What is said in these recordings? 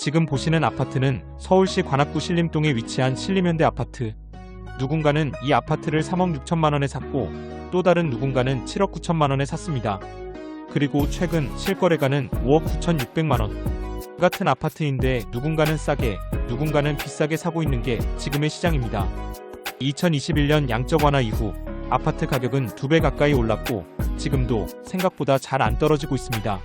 지금 보시는 아파트는 서울시 관악구 신림동에 위치한 신림현대 아파트. 누군가는 이 아파트를 3억 6천만 원에 샀고 또 다른 누군가는 7억 9천만 원에 샀습니다. 그리고 최근 실거래가는 5억 9,600만 원. 같은 아파트인데 누군가는 싸게, 누군가는 비싸게 사고 있는 게 지금의 시장입니다. 2021년 양적 완화 이후 아파트 가격은 2배 가까이 올랐고 지금도 생각보다 잘 안 떨어지고 있습니다.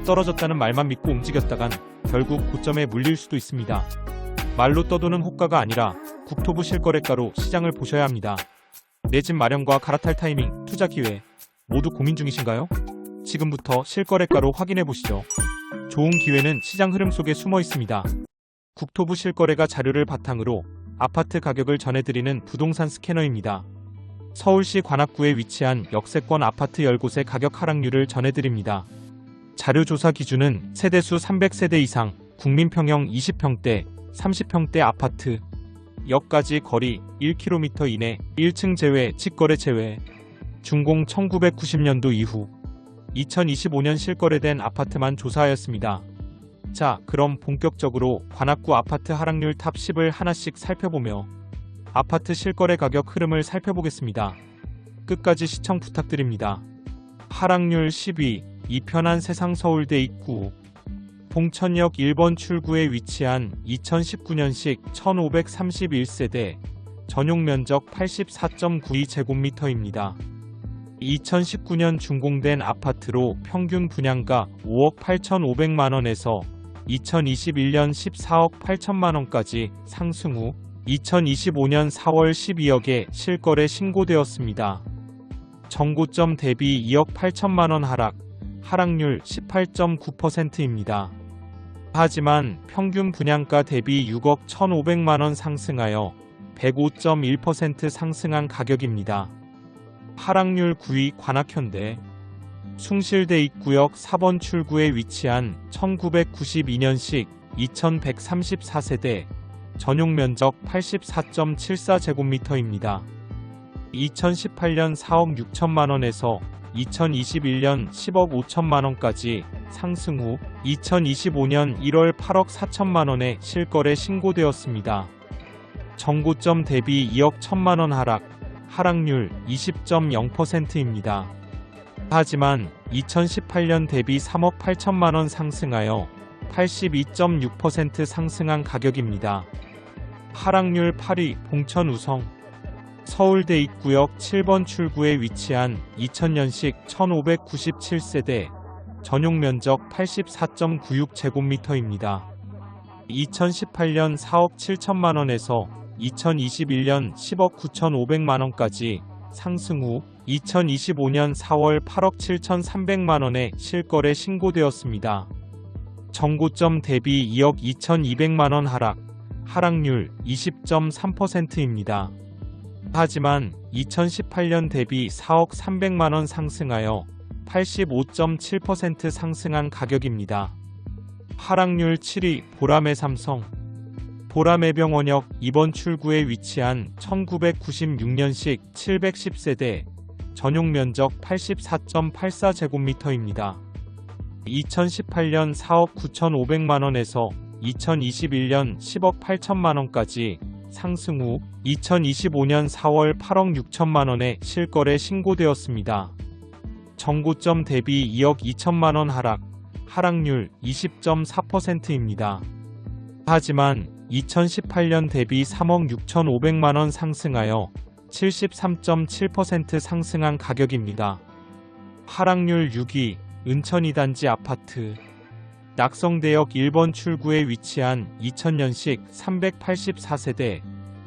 떨어졌다는 말만 믿고 움직였다간 결국 고점에 물릴 수도 있습니다. 말로 떠도는 호가가 아니라 국토부 실거래가로 시장을 보셔야 합니다. 내 집 마련과 갈아탈 타이밍, 투자 기회 모두 고민 중이신가요? 지금부터 실거래가로 확인해 보시죠. 좋은 기회는 시장 흐름 속에 숨어 있습니다. 국토부 실거래가 자료를 바탕으로 아파트 가격을 전해드리는 부동산 스캐너입니다. 서울시 관악구에 위치한 역세권 아파트 10곳의 가격 하락률을 전해드립니다. 자료조사 기준은 세대수 300세대 이상, 국민평형 20평대, 30평대 아파트, 역까지 거리 1km 이내, 1층 제외, 직거래 제외, 준공 1990년도 이후 2025년 실거래된 아파트만 조사하였습니다. 자, 그럼 본격적으로 관악구 아파트 하락률 탑 10을 하나씩 살펴보며 아파트 실거래 가격 흐름을 살펴보겠습니다. 끝까지 시청 부탁드립니다. 하락률 10위, 이편한 세상 서울대 입구. 봉천역 1번 출구에 위치한 2019년식 1531세대, 전용 면적 84.92제곱미터입니다. 2019년 준공된 아파트로 평균 분양가 5억 8,500만원에서 2021년 14억 8천만원까지 상승 후 2025년 4월 12억에 실거래 신고되었습니다. 정고점 대비 2억 8천만원 하락, 하락률 18.9%입니다. 하지만 평균 분양가 대비 6억 1,500만원 상승하여 105.1% 상승한 가격입니다. 하락률 9위 관악현대. 숭실대 입구역 4번 출구에 위치한 1992년식 2134세대, 전용 면적 84.74제곱미터입니다. 2018년 4억 6천만원에서 2021년 10억 5천만원까지 상승 후 2025년 1월 8억 4천만원에 실거래 신고되었습니다. 정고점 대비 2억 1천만원 하락, 하락률 20.0%입니다. 하지만 2018년 대비 3억 8천만원 상승하여 82.6% 상승한 가격입니다. 하락률 8위 봉천 우성. 서울대 입구역 7번 출구에 위치한 2000년식 1597세대, 전용 면적 84.96제곱미터입니다. 2018년 4억 7천만원에서 2021년 10억 9,500만원까지 상승 후 2025년 4월 8억 7,300만원에 실거래 신고되었습니다. 정고점 대비 2억 2,200만원 하락, 하락률 20.3%입니다. 하지만 2018년 대비 4억 300만원 상승하여 85.7% 상승한 가격입니다. 하락률 7위 보라매 삼성. 보라매병원역 2번 출구에 위치한 1996년식 710세대, 전용 면적 84.84제곱미터입니다. 2018년 4억 9,500만원에서 2021년 10억 8천만원까지 상승 후 2025년 4월 8억 6천만원에 실거래 신고되었습니다. 정고점 대비 2억 2천만원 하락, 하락률 20.4%입니다. 하지만 2018년 대비 3억 6,500만원 상승하여 73.7% 상승한 가격입니다. 하락률 6위 은천이단지 아파트. 낙성대역 1번 출구에 위치한 2000년식 384세대,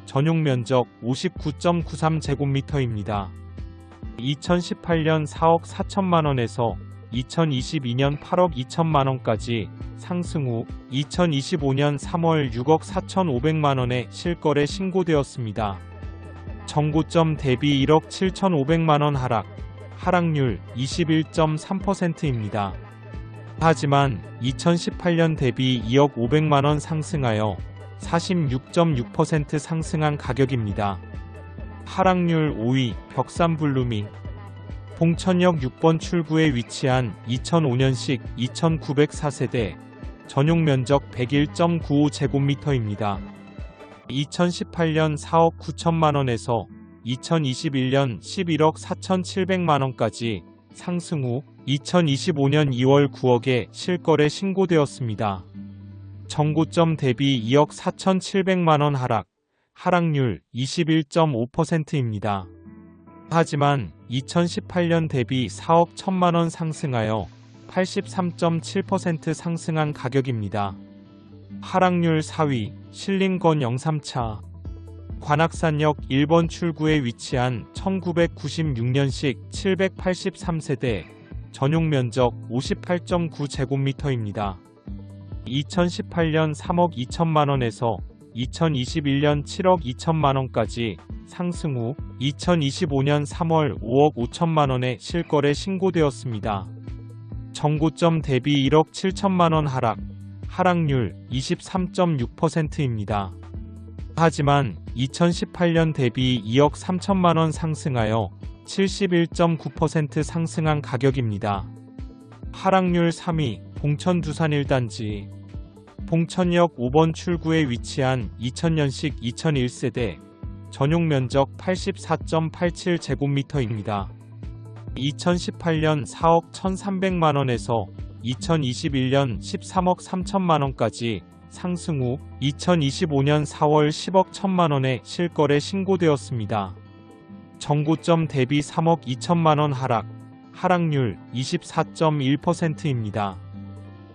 전용 면적 59.93제곱미터입니다. 2018년 4억 4천만원에서 2022년 8억 2천만원까지 상승 후 2025년 3월 6억 4,500만원에 실거래 신고되었습니다. 정고점 대비 1억 7,500만원 하락, 하락률 21.3%입니다. 하지만 2018년 대비 2억 500만원 상승하여 46.6% 상승한 가격입니다. 하락률 5위 벽산블루밍. 봉천역 6번 출구에 위치한 2005년식 2904세대, 전용 면적 101.95제곱미터입니다. 2018년 4억 9천만원에서 2021년 11억 4,700만원까지 상승 후 2025년 2월 9억에 실거래 신고되었습니다. 정고점 대비 2억 4,700만원 하락률 21.5%입니다. 하지만 2018년 대비 4억 1천만원 상승하여 83.7% 상승한 가격입니다. 하락률 4위 신림권 영삼차 관악산역 1번 출구에 위치한 1996년식 783세대 전용 면적 58.9제곱미터입니다. 2018년 3억 2천만원에서 2021년 7억 2천만원까지 상승 후 2025년 3월 5억 5천만원에 실거래 신고되었습니다. 정고점 대비 1억 7천만원 하락률 23.6%입니다. 하지만 2018년 대비 2억 3천만원 상승하여 71.9% 상승한 가격입니다. 하락률 3위 봉천 두산 1단지 봉천역 5번 출구에 위치한 2000년식 2001세대 전용 면적 84.87제곱미터입니다. 2018년 4억 1,300만원에서 2021년 13억 3천만원까지 상승 후 2025년 4월 10억 1천만원에 실거래 신고되었습니다. 정고점 대비 3억 2천만원 하락률 24.1%입니다.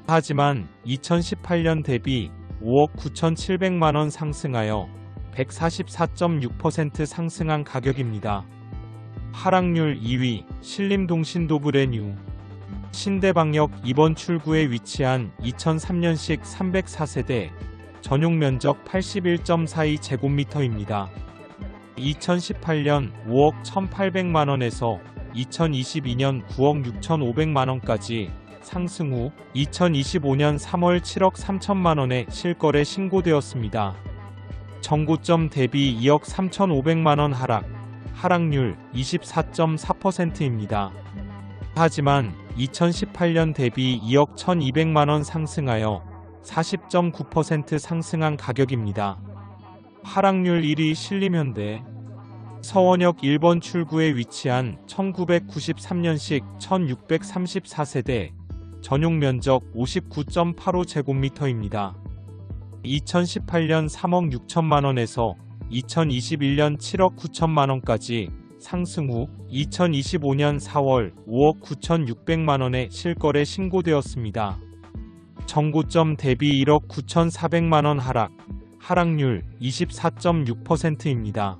하지만 2018년 대비 5억 9,700만원 상승하여 144.6% 상승한 가격입니다. 하락률 2위 신림동 신도브레뉴 신대방역 2번 출구에 위치한 2003년식 304세대 전용 면적 81.42제곱미터입니다. 2018년 5억 1,800만원에서 2022년 9억 6,500만원까지 상승 후 2025년 3월 7억 3천만원에 실거래 신고되었습니다. 정고점 대비 2억 3,500만원 하락률 24.4%입니다. 하지만 2018년 대비 2억 1,200만원 상승하여 40.9% 상승한 가격입니다. 하락률 1위 신림현대 서원역 1번 출구에 위치한 1993년식 1634세대 전용 면적 59.85제곱미터입니다. 2018년 3억 6천만원에서 2021년 7억 9천만원까지 상승 후 2025년 4월 5억 9,600만원에 실거래 신고되었습니다. 정고점 대비 1억 9,400만원 하락률 24.6%입니다.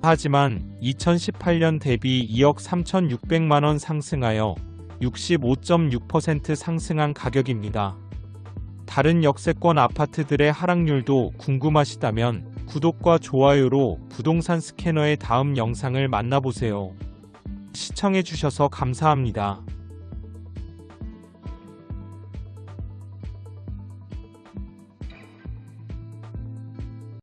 하지만 2018년 대비 2억 3,600만원 상승하여 65.6% 상승한 가격입니다. 다른 역세권 아파트들의 하락률도 궁금하시다면 구독과 좋아요로 부동산 스캐너의 다음 영상을 만나보세요. 시청해주셔서 감사합니다.